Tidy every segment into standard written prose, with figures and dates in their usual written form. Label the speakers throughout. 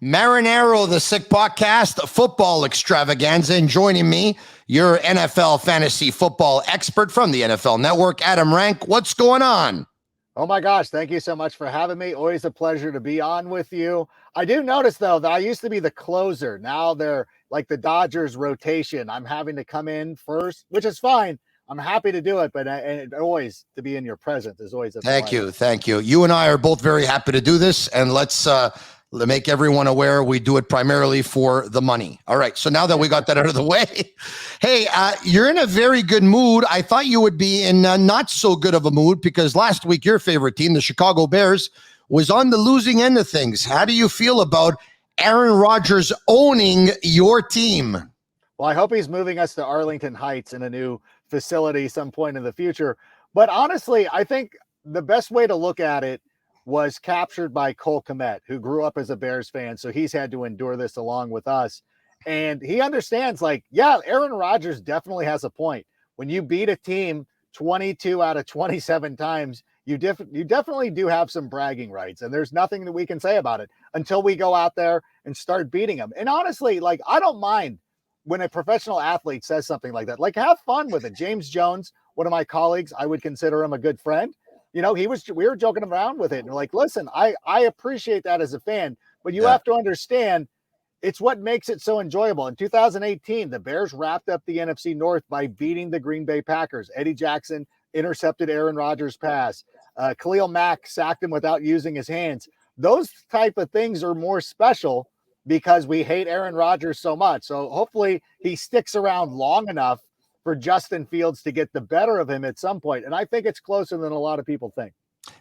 Speaker 1: Marinero, the Sick Podcast, football extravaganza. And joining me, your NFL fantasy football expert from the NFL Network, Adam Rank. What's going on?
Speaker 2: Oh my gosh, thank you so much for having me. Always a pleasure to be on with you. I do notice, though, that I used to be the closer. Now they're like the Dodgers rotation. I'm having to come in first, which is fine. I'm happy to do it, but and always to be in your presence is always a
Speaker 1: Thank you. You and I are both very happy to do this, and let's make everyone aware we do it primarily for the money. All right, so now that we got that out of the way, hey, you're in a very good mood. I thought you would be in not so good of a mood because last week your favorite team, the Chicago Bears, was on the losing end of things. How do you feel about Aaron Rodgers owning your team?
Speaker 2: Well, I hope he's moving us to Arlington Heights in a new facility some point in the future. But honestly, I think the best way to look at it was captured by Cole Kmet, who grew up as a Bears fan. So he's had to endure this along with us. And he understands, like, yeah, Aaron Rodgers definitely has a point. When you beat a team 22 out of 27 times, you definitely do have some bragging rights. And there's nothing that we can say about it until we go out there and start beating them. And honestly, like, I don't mind when a professional athlete says something like that. Like, have fun with it. James Jones, one of my colleagues, I would consider him a good friend. You know, we were joking around with it. And like, listen, I appreciate that as a fan, but you have to understand it's what makes it so enjoyable. In 2018, the Bears wrapped up the NFC North by beating the Green Bay Packers. Eddie Jackson intercepted Aaron Rodgers' pass. Khalil Mack sacked him without using his hands. Those type of things are more special because we hate Aaron Rodgers so much. So hopefully he sticks around long enough for Justin Fields to get the better of him at some point. And I think it's closer than a lot of people think.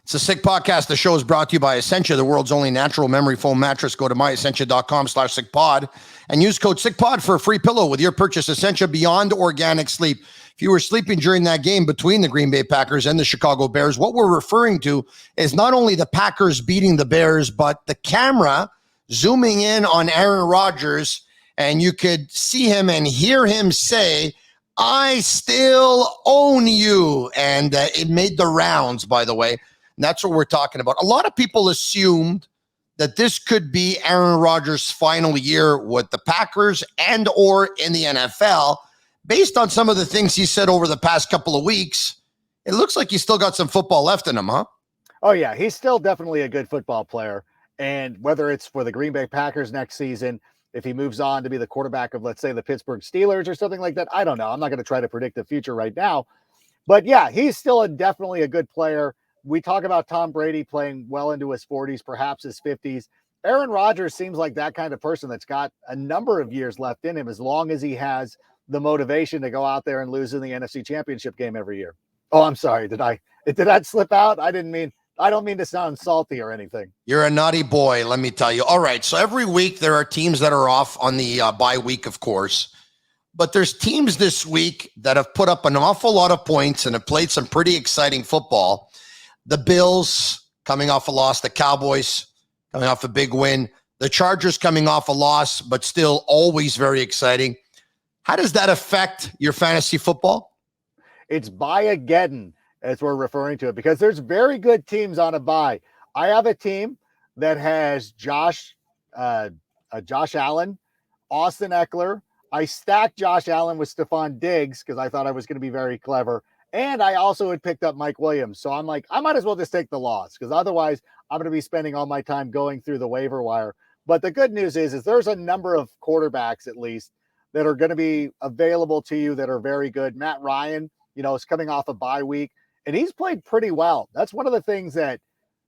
Speaker 1: It's a Sick Podcast. The show is brought to you by Essentia, the world's only natural memory foam mattress. Go to myessentia.com/sickpod and use code SickPod for a free pillow with your purchase. Essentia, beyond organic sleep. If you were sleeping during that game between the Green Bay Packers and the Chicago Bears, what we're referring to is not only the Packers beating the Bears, but the camera zooming in on Aaron Rodgers, and you could see him and hear him say, "I still own you." And it made the rounds, by the way. And that's what we're talking about. A lot of people assumed that this could be Aaron Rodgers' final year with the Packers and or in the NFL. Based on some of the things he said over the past couple of weeks, it looks like he's still got some football left in him, huh?
Speaker 2: Oh, yeah. He's still definitely a good football player. And whether it's for the Green Bay Packers next season, if he moves on to be the quarterback of, let's say, the Pittsburgh Steelers or something like that, I don't know. I'm not going to try to predict the future right now. But yeah, he's still definitely a good player. We talk about Tom Brady playing well into his 40s, perhaps his 50s. Aaron Rodgers seems like that kind of person that's got a number of years left in him, as long as he has the motivation to go out there and lose in the NFC Championship game every year. Oh, I'm sorry. Did that slip out? I don't mean to sound salty or anything.
Speaker 1: You're a naughty boy, let me tell you. All right, so every week there are teams that are off on the bye week, of course. But there's teams this week that have put up an awful lot of points and have played some pretty exciting football. The Bills coming off a loss, the Cowboys coming off a big win, the Chargers coming off a loss, but still always very exciting. How does that affect your fantasy football?
Speaker 2: It's bye-ageddon, as we're referring to it, because there's very good teams on a bye. I have a team that has Josh Allen, Austin Eckler. I stacked Josh Allen with Stephon Diggs because I thought I was going to be very clever. And I also had picked up Mike Williams. So I'm like, I might as well just take the loss because otherwise I'm going to be spending all my time going through the waiver wire. But the good news is there's a number of quarterbacks, at least, that are going to be available to you that are very good. Matt Ryan, is coming off a bye week, and he's played pretty well. That's one of the things that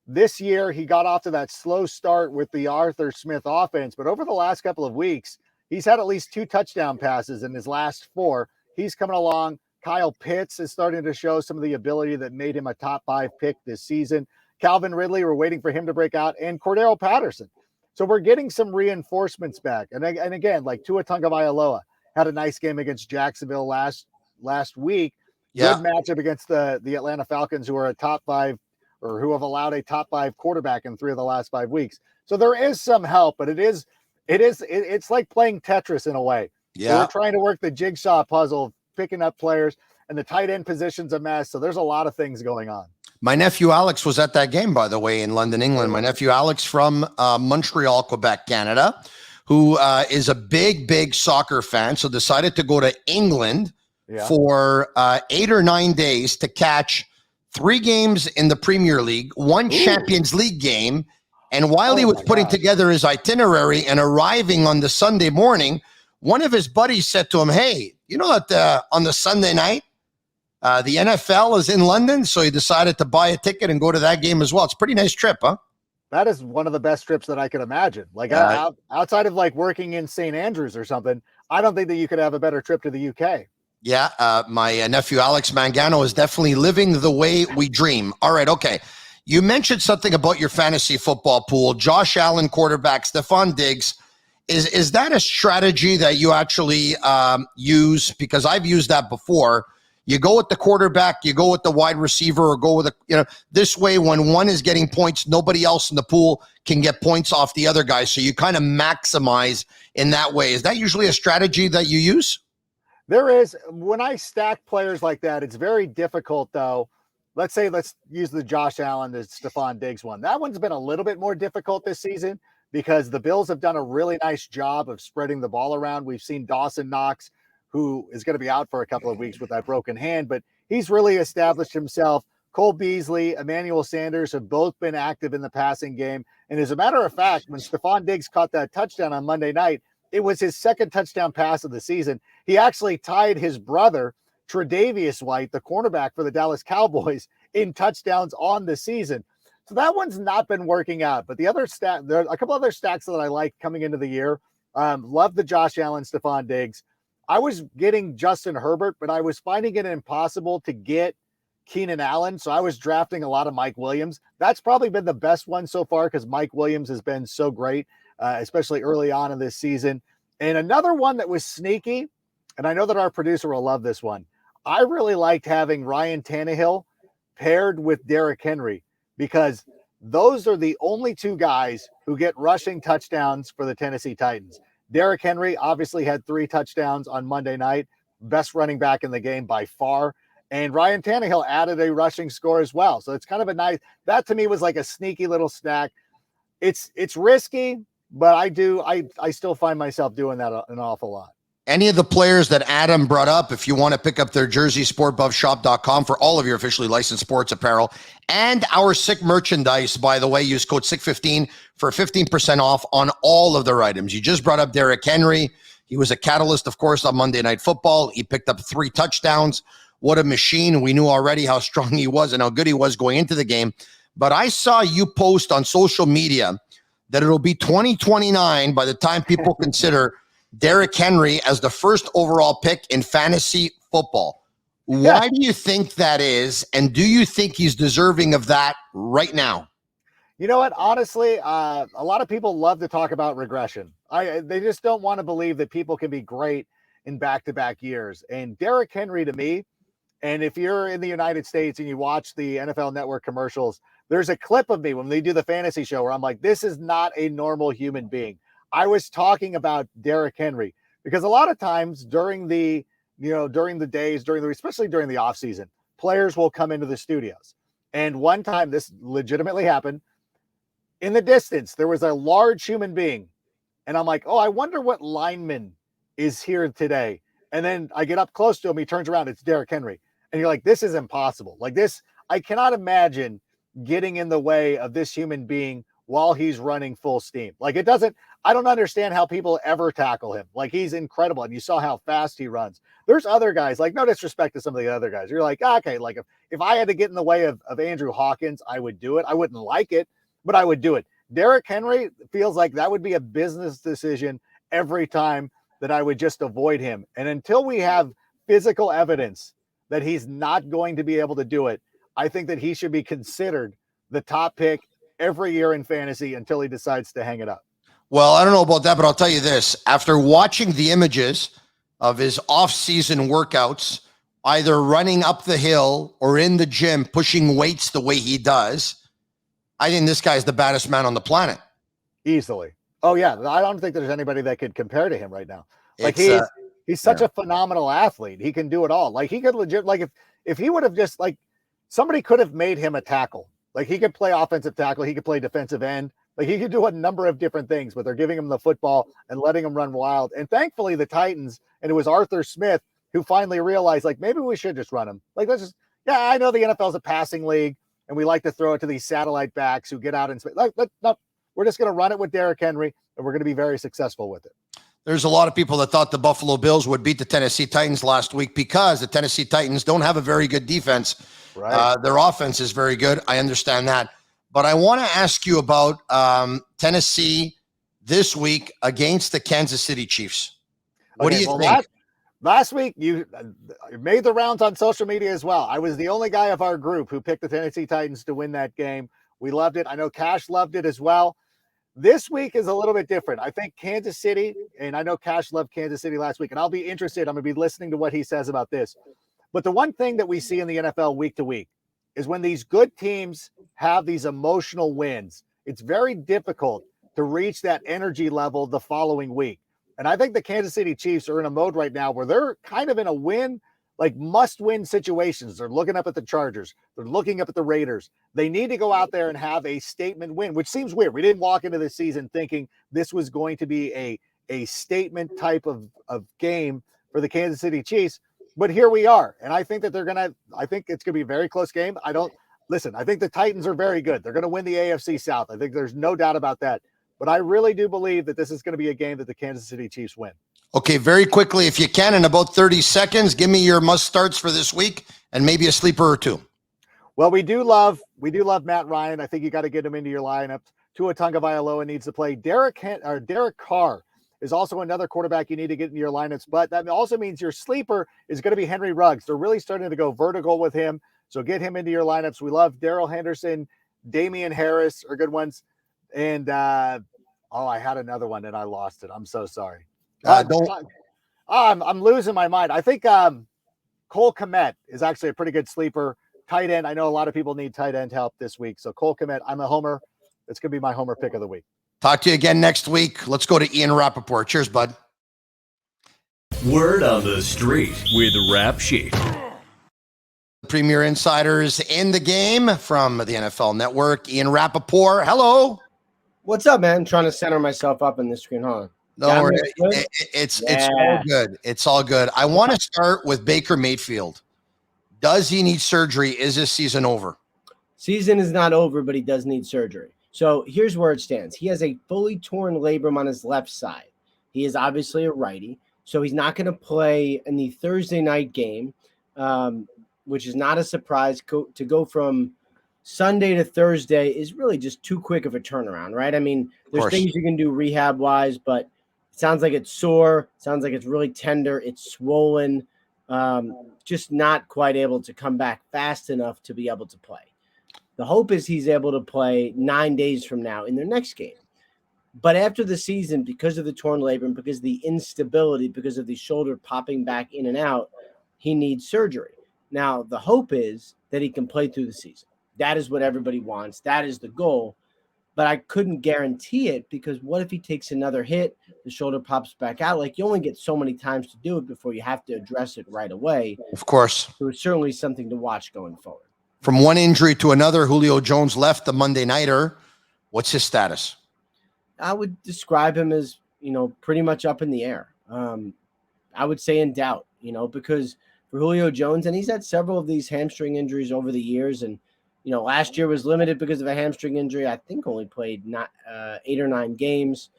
Speaker 2: this year he got off to that slow start with the Arthur Smith offense. But over the last couple of weeks, he's had at least 2 touchdown passes in his last 4. He's coming along. Kyle Pitts is starting to show some of the ability that made him a top 5 pick this season. Calvin Ridley, we're waiting for him to break out, and Cordero Patterson. So we're getting some reinforcements back. And again, like Tua Tagovailoa had a nice game against Jacksonville last week.
Speaker 1: Yeah.
Speaker 2: Good matchup against the Atlanta Falcons, who are a top 5 or who have allowed a top 5 quarterback in 3 of the last 5 weeks. So there is some help, but it's like playing Tetris in a way.
Speaker 1: Yeah.
Speaker 2: We're trying to work the jigsaw puzzle, picking up players. and the tight end position's a mess. So there's a lot of things going on.
Speaker 1: My nephew Alex was at that game, by the way, in London, England. My nephew Alex from Montreal, Quebec, Canada, who is a big soccer fan, so decided to go to England for 8 or 9 days to catch 3 games in the Premier League, 1 Champions League game. And while he was putting together his itinerary and arriving on the Sunday morning, one of his buddies said to him, hey, you know that on the Sunday night, the NFL is in London, so he decided to buy a ticket and go to that game as well. It's a pretty nice trip, huh?
Speaker 2: That is one of the best trips that I could imagine. Like outside of like working in St. Andrews or something, I don't think that you could have a better trip to the UK.
Speaker 1: Yeah, my nephew Alex Mangano is definitely living the way we dream. All right, okay. You mentioned something about your fantasy football pool. Josh Allen, quarterback, Stephon Diggs. Is that a strategy that you actually use? Because I've used that before. You go with the quarterback, you go with the wide receiver, or go with this way, when one is getting points, nobody else in the pool can get points off the other guy. So you kind of maximize in that way. Is that usually a strategy that you use?
Speaker 2: There is. When I stack players like that, it's very difficult, though. Let's use the Josh Allen, the Stephon Diggs one. That one's been a little bit more difficult this season because the Bills have done a really nice job of spreading the ball around. We've seen Dawson Knox, who is going to be out for a couple of weeks with that broken hand, but he's really established himself. Cole Beasley, Emmanuel Sanders have both been active in the passing game. And as a matter of fact, when Stephon Diggs caught that touchdown on Monday night, it was his second touchdown pass of the season. He actually tied his brother, Tre'Davious White, the cornerback for the Dallas Cowboys, in touchdowns on the season. So that one's not been working out. But there are a couple other stacks that I like coming into the year. Love the Josh Allen, Stephon Diggs. I was getting Justin Herbert, but I was finding it impossible to get Keenan Allen. So I was drafting a lot of Mike Williams. That's probably been the best one so far because Mike Williams has been so great, especially early on in this season. And another one that was sneaky, and I know that our producer will love this one. I really liked having Ryan Tannehill paired with Derrick Henry because those are the only 2 guys who get rushing touchdowns for the Tennessee Titans. Derrick Henry obviously had 3 touchdowns on Monday night, best running back in the game by far. And Ryan Tannehill added a rushing score as well. So it's kind of a nice, that to me was like a sneaky little stack. It's risky, but I still find myself doing that an awful lot.
Speaker 1: Any of the players that Adam brought up, if you want to pick up their jersey, sportbuffshop.com for all of your officially licensed sports apparel and our sick merchandise, by the way, use code SICK15 for 15% off on all of their items. You just brought up Derrick Henry. He was a catalyst, of course, on Monday Night Football. He picked up 3 touchdowns. What a machine. We knew already how strong he was and how good he was going into the game. But I saw you post on social media that it'll be 2029 by the time people consider Derrick Henry as the first overall pick in fantasy football. Why do you think that is? And do you think he's deserving of that right now?
Speaker 2: You know what? Honestly, a lot of people love to talk about regression. They just don't want to believe that people can be great in back-to-back years. And Derrick Henry, to me, and if you're in the United States and you watch the NFL Network commercials, there's a clip of me when they do the fantasy show where I'm like, this is not a normal human being. I was talking about Derrick Henry because a lot of times during the days, especially during the off season, players will come into the studios. And one time this legitimately happened. In the distance, there was a large human being. And I'm like, oh, I wonder what lineman is here today. And then I get up close to him. He turns around. It's Derrick Henry. And you're like, this is impossible. Like this, I cannot imagine getting in the way of this human being while he's running full steam. Like I don't understand how people ever tackle him. Like he's incredible. And you saw how fast he runs. There's other guys, like no disrespect to some of the other guys. You're like, okay, like if I had to get in the way of Andrew Hawkins, I would do it. I wouldn't like it, but I would do it. Derrick Henry feels like that would be a business decision every time that I would just avoid him. And until we have physical evidence that he's not going to be able to do it, I think that he should be considered the top pick every year in fantasy until he decides to hang it up.
Speaker 1: Well, I don't know about that, but I'll tell you this. After watching the images of his off-season workouts, either running up the hill or in the gym, pushing weights the way he does, I think this guy's the baddest man on the planet.
Speaker 2: Easily. Oh, yeah. I don't think there's anybody that could compare to him right now. Like He's such a phenomenal athlete. He can do it all. Like he could legit, like if he would have just like somebody could have made him a tackle. Like he could play offensive tackle. He could play defensive end. Like he could do a number of different things, but they're giving him the football and letting him run wild. And thankfully the Titans, and it was Arthur Smith who finally realized like, maybe we should just run him. Like, let's just, yeah, I know the NFL is a passing league and we like to throw it to these satellite backs who get out and like, no, we're just going to run it with Derrick Henry and we're going to be very successful with it.
Speaker 1: There's a lot of people that thought the Buffalo Bills would beat the Tennessee Titans last week because the Tennessee Titans don't have a very good defense.
Speaker 2: Right.
Speaker 1: Their offense is very good. I understand that. But I want to ask you about Tennessee this week against the Kansas City Chiefs. What do you think?
Speaker 2: Last week, you made the rounds on social media as well. I was the only guy of our group who picked the Tennessee Titans to win that game. We loved it. I know Cash loved it as well. This week is a little bit different. I think Kansas City, and I know Cash loved Kansas City last week, and I'll be interested. I'm going to be listening to what he says about this. But the one thing that we see in the NFL week to week is when these good teams have these emotional wins, it's very difficult to reach that energy level the following week. And I think the Kansas City Chiefs are in a mode right now where they're kind of in a win, like must-win situations. They're looking up at the Chargers. They're looking up at the Raiders. They need to go out there and have a statement win, which seems weird. We didn't walk into the season thinking this was going to be a statement type of game for the Kansas City Chiefs. But here we are. And I think that I think it's going to be a very close game. I think the Titans are very good. They're going to win the AFC South. I think there's no doubt about that. But I really do believe that this is going to be a game that the Kansas City Chiefs win. Okay, very quickly, if you can, in about 30 seconds, give me your must starts for this week and maybe a sleeper or two. Well, we do love Matt Ryan. I think you got to get him into your lineup. Tua Tagovailoa needs to play. Derek Carr is also another quarterback you need to get into your lineups, but that also means your sleeper is going to be Henry Ruggs. They're really starting to go vertical with him, so get him into your lineups. We love Darrell Henderson, Damian Harris are good ones. And I had another one and I lost it. I'm so sorry. I'm losing my mind. I think Cole Kmet is actually a pretty good sleeper tight end. I know a lot of people need tight end help this week. So Cole Kmet, I'm a homer. It's going to be my homer pick of the week. Talk to you again next week. Let's go to Ian Rapoport. Cheers, bud.
Speaker 3: Word on the street with Rap Sheet.
Speaker 1: Premier insiders in the game from the NFL Network. Ian Rapoport. Hello.
Speaker 4: What's up, man? I'm trying to center myself up in this screen, huh?
Speaker 1: No, it's all good. It's all good. I want to start with Baker Mayfield. Does he need surgery? Is his season over?
Speaker 4: Season is not over, but he does need surgery. So here's where it stands. He has a fully torn labrum on his left side. He is obviously a righty, so he's not going to play in the Thursday night game, which is not a surprise. To go from Sunday to Thursday is really just too quick of a turnaround, right? I mean, there's things you can do rehab-wise, but it sounds like it's sore. Sounds like it's really tender. It's swollen. Just not quite able to come back fast enough to be able to play. The hope is he's able to play 9 days from now in their next game. But after the season, because of the torn labrum, because of the instability, because of the shoulder popping back in and out, he needs surgery. Now, the hope is that he can play through the season. That is what everybody wants. That is the goal. But I couldn't guarantee it because what if he takes another hit, the shoulder pops back out? Like, you only get so many times to do it before you have to address it right away.
Speaker 1: Of course.
Speaker 4: So it's certainly something to watch going forward.
Speaker 1: From one injury to another, Julio Jones left the Monday Nighter. What's his status?
Speaker 4: I would describe him as, pretty much up in the air. I would say in doubt, because for Julio Jones, and he's had several of these hamstring injuries over the years, and last year was limited because of a hamstring injury. I think only played 8 or 9 games.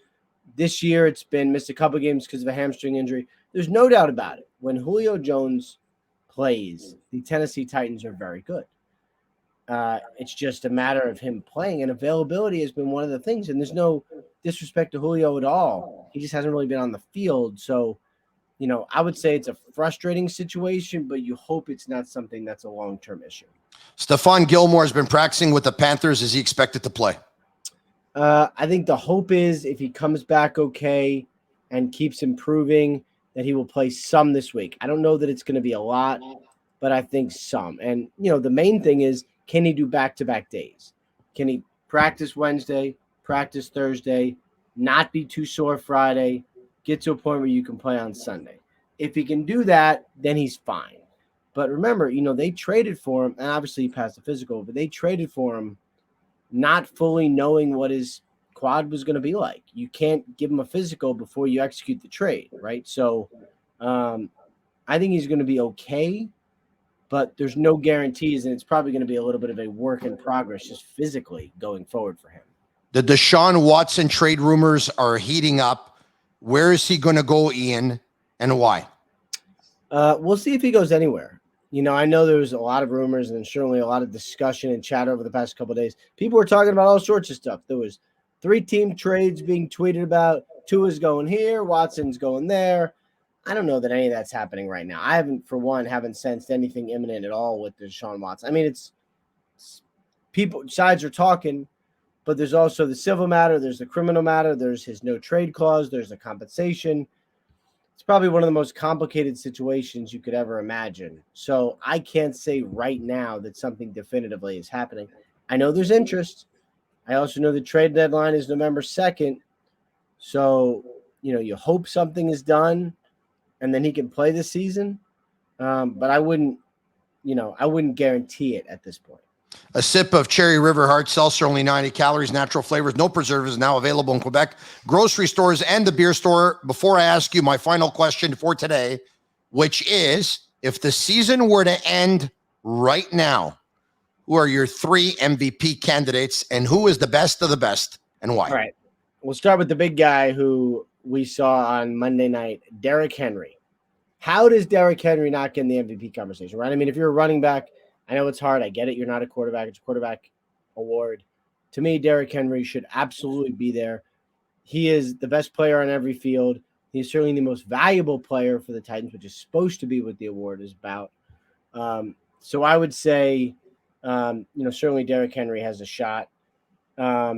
Speaker 4: This year it's been missed a couple games because of a hamstring injury. There's no doubt about it. When Julio Jones plays, the Tennessee Titans are very good. It's just a matter of him playing, and availability has been one of the things. And there's no disrespect to Julio at all. He just hasn't really been on the field. So, I would say it's a frustrating situation, but you hope it's not something that's a long-term issue.
Speaker 1: Stephon Gilmore has been practicing with the Panthers. Is he expected to play?
Speaker 4: I think the hope is if he comes back okay and keeps improving, that he will play some this week. I don't know that it's going to be a lot, but I think some. And, the main thing is, can he do back-to-back days? Can he practice Wednesday, practice Thursday, not be too sore Friday, get to a point where you can play on Sunday? If he can do that, then he's fine. But remember, they traded for him, and obviously he passed the physical, but they traded for him not fully knowing what his quad was going to be like. You can't give him a physical before you execute the trade, right? So I think he's going to be okay, but there's no guarantees, and it's probably going to be a little bit of a work in progress just physically going forward for him. The
Speaker 1: Deshaun Watson trade rumors are heating up. Where is he going to go, Ian, and why?
Speaker 4: We'll see if he goes anywhere. I know there was a lot of rumors and certainly a lot of discussion and chat over the past couple of days. People were talking about all sorts of stuff. There was 3-team trades being tweeted about. Tua's going here, Watson's going there. I don't know that any of that's happening right now. I haven't sensed anything imminent at all with Deshaun Watson. I mean, it's people, sides are talking, but there's also the civil matter, there's the criminal matter, there's his no trade clause, there's the compensation. It's probably one of the most complicated situations you could ever imagine. So I can't say right now that something definitively is happening. I know there's interest. I also know the trade deadline is November 2nd. So, you hope something is done and then he can play this season. But I wouldn't guarantee it at this point.
Speaker 1: A sip of Cherry River Hard Seltzer, only 90 calories, natural flavors, no preservatives, now available in Quebec grocery stores and the beer store. Before I ask you my final question for today, which is, if the season were to end right now, who are your 3 MVP candidates and who is the best of the best and why?
Speaker 4: All right. We'll start with the big guy who we saw on Monday night, Derrick Henry. How does Derrick Henry not get in the MVP conversation, right? I mean, if you're a running back, I know it's hard. I get it. You're not a quarterback. It's a quarterback award. To me, Derrick Henry should absolutely be there. He is the best player on every field. He's certainly the most valuable player for the Titans, which is supposed to be what the award is about. So I would say, certainly Derrick Henry has a shot. I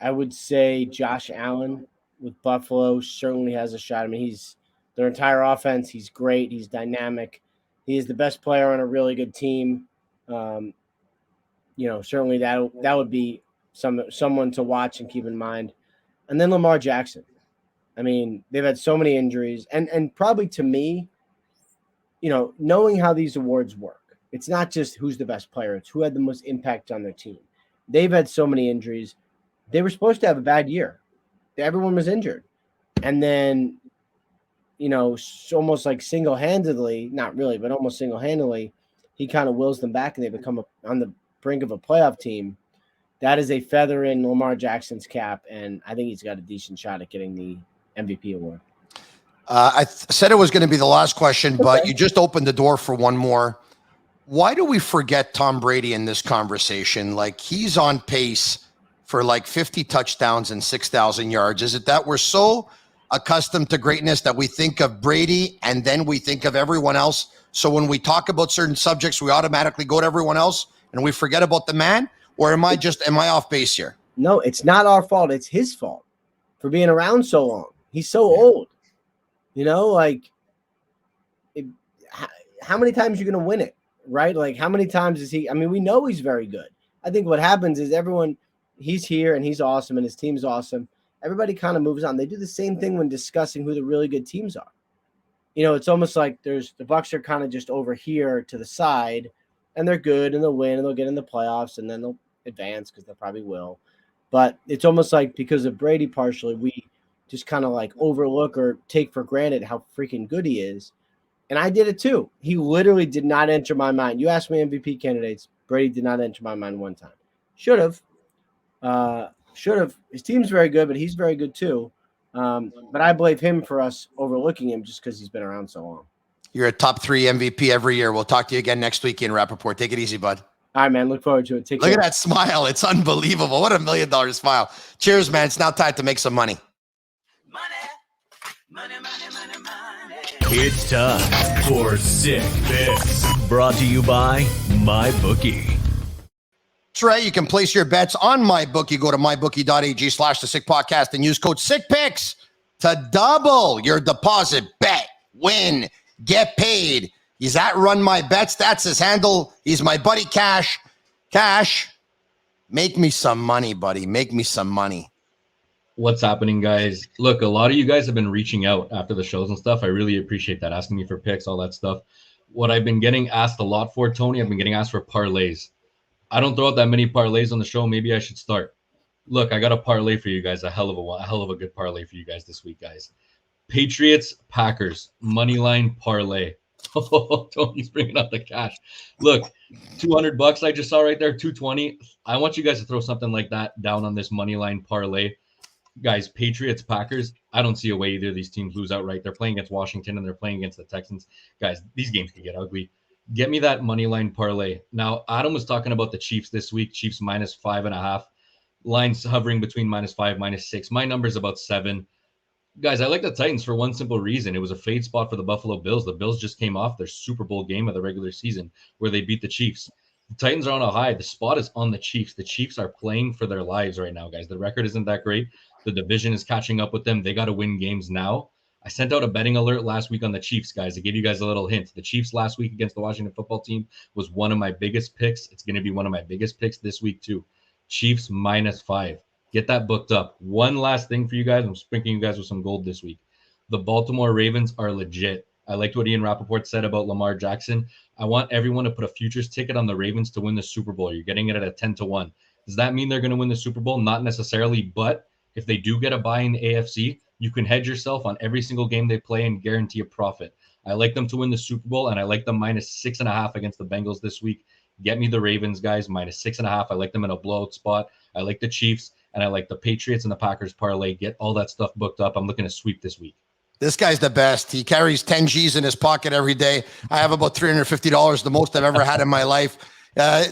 Speaker 4: would say Josh Allen with Buffalo certainly has a shot. I mean, he's their entire offense. He's great. He's dynamic. He is the best player on a really good team. Certainly that would be someone to watch and keep in mind. And then Lamar Jackson. I mean, they've had so many injuries. And probably to me, knowing how these awards work, it's not just who's the best player. It's who had the most impact on their team. They've had so many injuries. They were supposed to have a bad year. Everyone was injured. And then almost like single-handedly, not really, but almost single-handedly, he kind of wills them back and they become on the brink of a playoff team. That is a feather in Lamar Jackson's cap, and I think he's got a decent shot at getting the MVP award.
Speaker 1: I said it was going to be the last question, but you just opened the door for one more. Why do we forget Tom Brady in this conversation? Like, he's on pace for like 50 touchdowns and 6,000 yards. Is it that we're so accustomed to greatness that we think of Brady and then we think of everyone else? So when we talk about certain subjects, we automatically go to everyone else and we forget about the man? Or am I off base here?
Speaker 4: No, it's not our fault. It's his fault for being around so long. He's so old. How many times are you going to win it, right? Like, how many times is he? I mean, we know he's very good. I think what happens is he's here and he's awesome and his team's awesome. Everybody kind of moves on. They do the same thing when discussing who the really good teams are. It's almost like the Bucs are kind of just over here to the side, and they're good and they'll win and they'll get in the playoffs and then they'll advance because they probably will. But it's almost like because of Brady partially, we just kind of like overlook or take for granted how freaking good he is. And I did it too. He literally did not enter my mind. You asked me MVP candidates. Brady did not enter my mind one time. Should have. His team's very good, but he's very good too. But I blame him for us overlooking him just because he's been around so long.
Speaker 1: You're a top 3 MVP every year. We'll talk to you again next week in Rapoport. Take it easy, bud.
Speaker 4: All right, man. Look forward to it.
Speaker 1: Look at that smile. It's unbelievable. What $1 million smile. Cheers, man. It's now time to make some money.
Speaker 3: Money. It's time for Sick Picks. Brought to you by MyBookie.
Speaker 1: That's right. You can place your bets on MyBookie. Go to mybookie.ag/the Sick Podcast and use code SickPicks to double your deposit. Bet, win, get paid. He's at Run My Bets. That's his handle. He's my buddy Cash. Cash, make me some money, buddy. Make me some money.
Speaker 5: What's happening, guys? Look, a lot of you guys have been reaching out after the shows and stuff. I really appreciate that, asking me for picks, all that stuff. What I've been getting asked a lot for, Tony, I've been getting asked for parlays. I don't throw out that many parlays on the show. Maybe I should start. Look, I got a parlay for you guys, a hell of a good parlay for you guys this week, guys. Patriots, Packers, money line parlay. Oh, Tony's bringing up the cash. Look, $200 I just saw right there, 220. I want you guys to throw something like that down on this money line parlay. Guys, Patriots, Packers, I don't see a way either of these teams lose outright. They're playing against Washington and they're playing against the Texans. Guys, these games can get ugly. Get me that money line parlay. Now, Adam was talking about the Chiefs this week. Chiefs -5.5. Lines hovering between -5, -6. My number's about 7. Guys, I like the Titans for one simple reason. It was a fade spot for the Buffalo Bills. The Bills just came off their Super Bowl game of the regular season where they beat the Chiefs. The Titans are on a high. The spot is on the Chiefs. The Chiefs are playing for their lives right now, guys. The record isn't that great. The division is catching up with them. They got to win games now. I sent out a betting alert last week on the Chiefs, guys. I gave you guys a little hint. The Chiefs last week against the Washington football team was one of my biggest picks. It's going to be one of my biggest picks this week too. Chiefs -5. Get that booked up. One last thing for you guys. I'm sprinkling you guys with some gold this week. The Baltimore Ravens are legit. I liked what Ian Rapoport said about Lamar Jackson. I want everyone to put a futures ticket on the Ravens to win the Super Bowl. You're getting it at a 10-1. Does that mean they're going to win the Super Bowl? Not necessarily, but if they do get a bye in the AFC, you can hedge yourself on every single game they play and guarantee a profit. I like them to win the Super Bowl, and I like them -6.5 against the Bengals this week. Get me the Ravens, guys, -6.5. I like them in a blowout spot. I like the Chiefs, and I like the Patriots and the Packers parlay. Get all that stuff booked up. I'm looking to sweep this week.
Speaker 1: This guy's the best. He carries 10 G's in his pocket every day. I have about $350, the most I've ever had in my life.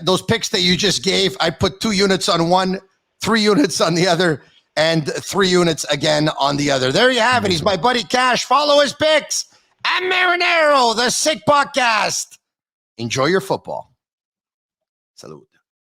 Speaker 1: Those picks that you just gave, I put 2 units on one, 3 units on the other, and 3 units again on the other. There you have it. He's my buddy Cash. Follow his picks at Marinero, the Sick Podcast. Enjoy your football. Salute.